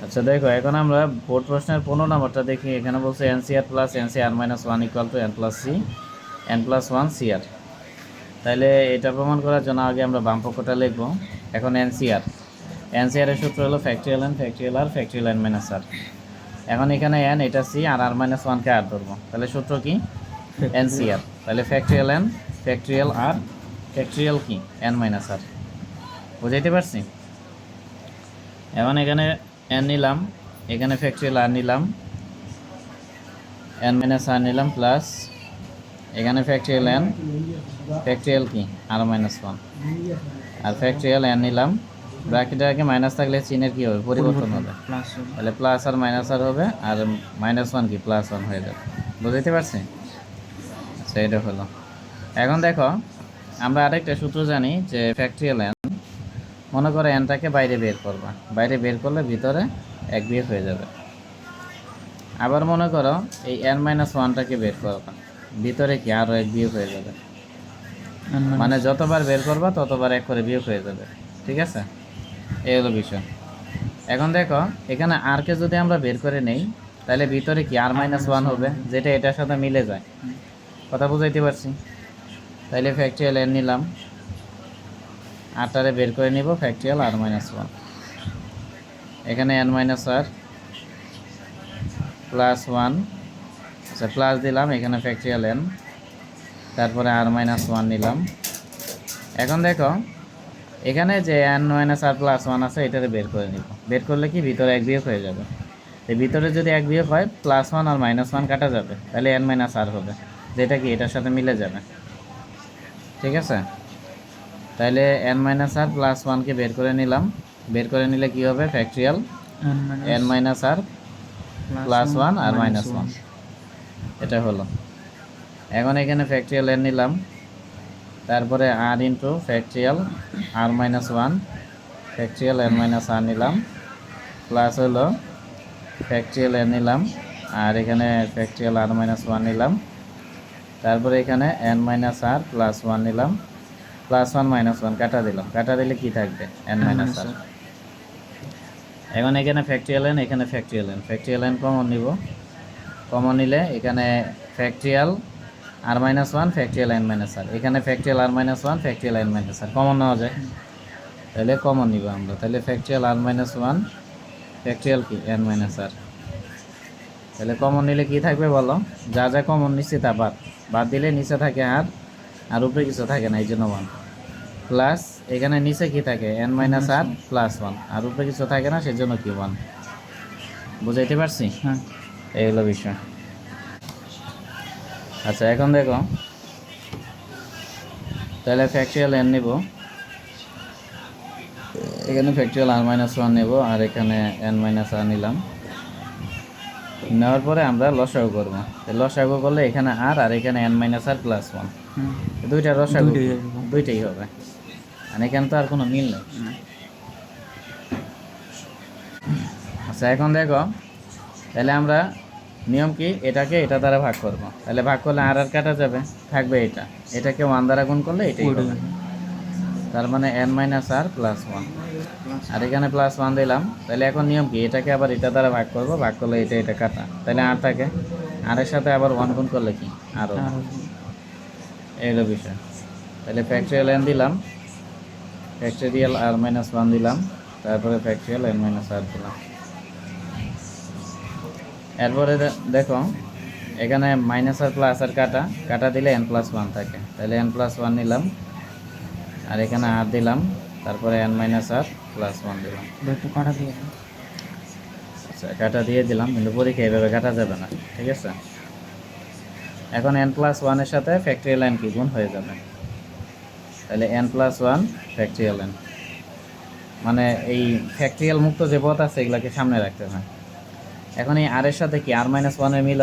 আচ্ছা দেখো, এখন আমরা বোর্ড প্রশ্নের 15 নম্বরটা দেখি। এখানে বলছে NCR plus NCR minus one equal to N plus C N plus one CR. তাহলে এটা প্রমাণ করার জন্য আগে আমরা বাম পক্ষটা লিখবো। এখন এনসিআর, এনসিআর এর সূত্র হলো ফ্যাক্টরিয়াল এন ফ্যাক্টরিয়াল আর ফ্যাক্টরিয়াল এন মাইনাস আর। এখন এখানে এন, এটা সি, আর আর মাইনাস ওয়ানকে আর ধরবো। তাহলে সূত্র কি? এনসিআর। তাহলে ফ্যাক্টরিয়াল এন ফ্যাক্টরিয়াল আর ফ্যাক্টরিয়াল কি এন মাইনাস আর। বুঝাইতে পারছি? এখন এখানে এন নিলাম, এখানে ফ্যাক্টরিয়াল আর নিলাম, এন মাইনাস আর নিলাম, প্লাস এখানে ফ্যাক্টরিয়াল এন ফ্যাক্টরিয়াল কি আর মাইনাস ওয়ান, আর ফ্যাক্টরিয়াল এন নিলাম। ব্র্যাকেটের আগে মাইনাস থাকলে চিহ্নের কী হবে? পরিবর্তন হবে। তাহলে প্লাস আর মাইনাস আর হবে, আর মাইনাস ওয়ান কি প্লাস ওয়ান হয়ে যাবে। বুঝতে পারছি? আচ্ছা, এটা হলো। এখন দেখো, আমরা আরেকটা সূত্র জানি যে ফ্যাক্টরিয়াল এন, মনে করো এনটাকে বাইরে বের করবা, বাইরে বের করলে ভিতরে এক বিয়োগ হয়ে যাবে। আবার মনে করো এই এন মাইনাস ওয়ানটাকে বের করবা, ভিতরে কি আরও এক বিয়োগ হয়ে যাবে। মানে যতবার বের করবা ততবার এক করে বিয়োগ হয়ে যাবে। ঠিক আছে, এই হলো বিষয়। এখন দেখো, এখানে আরকে যদি আমরা বের করে নেই, তাহলে ভিতরে কি আর মাইনাস ওয়ান হবে, যেটা এটার সাথে মিলে যায়। কথা বুঝাইতে পারছি? তাইলে ফ্যাক্টরিয়াল এন নিলাম, আরটারে বের করে নিব, ফ্যাক্টরিয়াল আর মাইনাস ওয়ান। এখানে n minus r plus one, আচ্ছা প্লাস দিলাম, এখানে ফ্যাক্টরিয়াল এন, তারপরে আর মাইনাস ওয়ান নিলাম। এখন দেখো, এখানে যে N minus r plus one আছে, এটারে বের করে নিব। বের করলে কি ভিতরে এক বিয়োগ হয়ে যাবে। এই ভিতরে যদি এক বিয়োগ হয়, plus one r minus one কাটা যাবে, তাহলে এন মাইনাস আর হবে, যেটা কি এটার সাথে মিলে যাবে। ঠিক আছে, তাহলে এন মাইনাস আর প্লাস ওয়ানকে বের করে নিলাম। বের করে নিলে কি হবে? Factorial n minus r plus one r minus one, এটা হলো। এখন এখানে ফ্যাক্টরিয়াল এন নিলাম, তারপরে r into factorial r minus one, factorial n minus r নিলাম, প্লাস হলো ফ্যাক্টরিয়াল এন নিলাম, আর এখানে ফ্যাক্টরিয়াল আর মাইনাস ওয়ান নিলাম, তারপরে এখানে n minus r plus one নিলাম, প্লাস ওয়ান মাইনাস ওয়ান কাটা দিলাম। কাটা দিলে কি থাকবে? N minus r. এখন এখানে ফ্যাক্টরিয়াল এন, এখানে factorial n, factorial n common নিব। কমন নিলে এখানে factorial r minus one, factorial n minus r, এখানে factorial r minus one, factorial n minus r common নেওয়া যায়। তাহলে কমন নিব আমরা। তাহলে factorial r minus one, factorial কি এন মাইনাস আর। তাহলে কমন নিলে কি থাকবে বলো? যা যা কমন নিচ্ছে তা বাদ, বাদ দিলে নিচে থাকে আর উপরে কিছু থাকে না, এই জন্য ওয়ান। প্লাস এখানে নিচে কি থাকে? N minus r plus one, আর উপরে কিছু থাকে না, সেজন্য কি ওয়ান। বুঝাইতে পারছি? হ্যাঁ, এই হলো বিষয়। আচ্ছা, এখন দেখো, তাহলে ফ্যাক্টরিয়াল এন নিব, এখানে ফ্যাক্টরিয়াল আর মাইনাস ওয়ান নেব, আর এখানে এন মাইনাস আর নিলাম। নেওয়ার পরে আমরা লসাগু করব। লসাগু করলে এখানে আর এখানে n minus r plus one, দুইটা লসাগু দুইটাই হবে, আর এখানে তো আর কোনো মিল নেই। আচ্ছা, এখন দেখো, তাহলে আমরা নিয়ম কি, এটাকে এটা দ্বারা ভাগ করব। তাহলে ভাগ করলে আর কাটা যাবে, থাকবে এটা, এটাকে ওয়ান দ্বারা গুণ করলে এটাই হবে। তার মানে N minus r plus one, আর এখানে প্লাস ওয়ান দিলাম। তাহলে এখন নিয়ম কি, এটাকে আবার এটা দ্বারা ভাগ করব, ভাগ করলে এটা কাটা, তাহলে আর থাকে, আরের সাথে আবার ওয়ান গুণ করলে কি আরও। এই হলো বিষয়। তাহলে ফ্যাক্টরিয়াল এন দিলাম, ফ্যাক্টরিয়াল আর মাইনাস ওয়ান দিলাম, তারপরে ফ্যাক্টরিয়াল এন মাইনাস আর দিলাম। এরপরে দেখো, এখানে মাইনাস আর প্লাস আর কাটা দিলে এন প্লাস ওয়ান থাকে, তাহলে এন প্লাস ওয়ান নিলাম, আর এখানে আর দিলাম, তারপরে N minus r plus one দিলাম। আচ্ছা, কাটা দিয়ে দিলাম, কিন্তু পরীক্ষা এইভাবে কাটা যাবে না। ঠিক আছে, এখন এন প্লাস ওয়ানের সাথে ফ্যাক্টরিয়াল এন কি গুণ হয়ে যাবে, তাহলে N plus one factorial N, মানে এই ফ্যাক্টরিয়াল মুক্ত যে পথ আছে এগুলাকে সামনে রাখতে হয়। এখন এই আর এর সাথে কি আর মাইনাস ওয়ানের মিল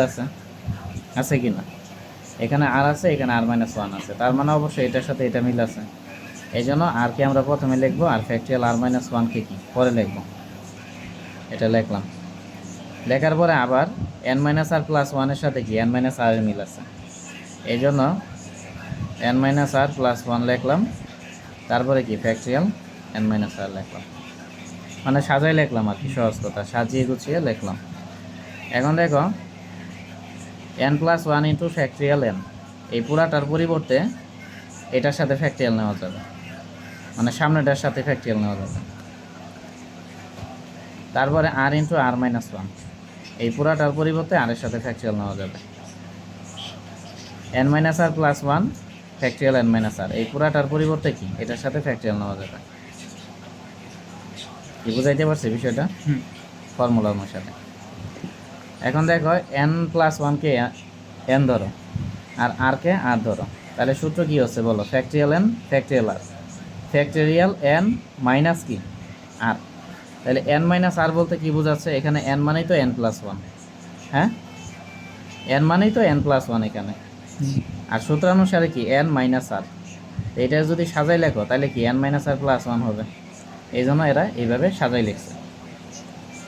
আছে কি না? এখানে আর আছে, এখানে আর মাইনাস ওয়ান আছে, তার মানে অবশ্যই এটার সাথে এটা মিল আছে। এই জন্য আর কে আমরা প্রথমে লিখবো, আর ফ্যাক্টরিয়াল আর মাইনাস ওয়ানকে কি পরে লিখবো। এটা লিখলাম। লেখার পরে আবার এন মাইনাস আর প্লাস ওয়ানের সাথে কি এন মাইনাস আর এর মিল আছে, এই জন্য N minus r plus one লিখলাম, তারপরে কি ফ্যাক্টরিয়াল এন মাইনাস আর লিখলাম। মানে সাজাই লিখলাম আর কি, সহজ কথা সাজিয়ে গুছিয়ে লিখলাম। এখন দেখো n+1 ইন্টু ফ্যাক্টরিয়াল n, এই পুরাটার পরিবর্তে এটার সাথে ফ্যাক্টরিয়াল নেওয়া যাবে, মানে সামনেটার সাথে ফ্যাক্টরিয়াল নেওয়া যাবে। তারপরে r ইন্টু r-1, এই পুরাটার পরিবর্তে r এর সাথে ফ্যাক্টরিয়াল নেওয়া যাবে। n-r+1 ফ্যাক্টরিয়াল n-r, এই পুরাটার পরিবর্তে কি এটার সাথে ফ্যাক্টরিয়াল নেওয়া যাবে। কি বুঝাইতে পারছি বিষয়টা ফর্মুলা অনুসারে? এখন দেখো n+1 কে n ধরো আর r কে r ধরো, তাহলে সূত্র কি হচ্ছে বলো? Factorial n factorial r, factorial n minus কি r। তাহলে n-r বলতে কি বোঝাচ্ছে? এখানে n মানেই তো n+1, হ্যাঁ n মানেই তো n+1 এখানে। আর সূত্রানুসারে কি n-r, এটা যদি সাজাই লেখো তাহলে কি n-r+1 হবে। এই জন্য এরা এইভাবে সাজাই লিখছে।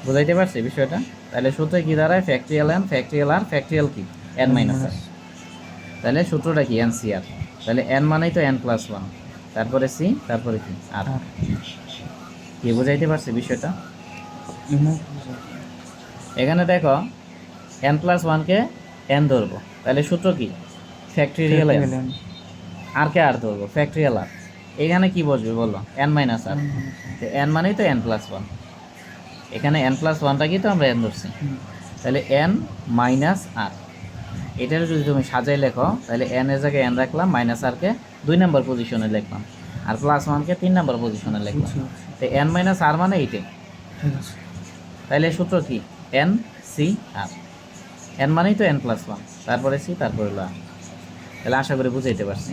বুঝাইতে পারছি বিষয়টা? তাহলে সূত্রে কি দাঁড়ায়? Factorial n factorial r factorial কি n-r। তাহলে সূত্রটা কি NCR। তাহলে n মানেই তো n+1, তারপরে c, তারপরে কি r। কি বুঝাইতে পারছি বিষয়টা? এখানে দেখো n+1 কে n ধরবো, তাহলে সূত্র কি ফ্যাক্টরিয়াল n, আর কে r ধরবো ফ্যাক্টরিয়াল r। এখানে কি বসবে বলো? n-r। n মানেই তো n+1, এখানে n+1টা কি তো আমরা n ধরছি, তাহলে n-r। এটার যদি তুমি সাজাই লেখো তাহলে n এর জায়গায় n রাখলাম, -r কে 2 নম্বর পজিশনে লিখলাম, আর +1 কে 3 নম্বর পজিশনে লিখলাম। তো n-r মানে এইটাই। তাহলে সূত্র কি NCR, n মানেই তো n+1, তারপরে c, তারপরে r। তাহলে আশা করি বুঝাইতে পারছি।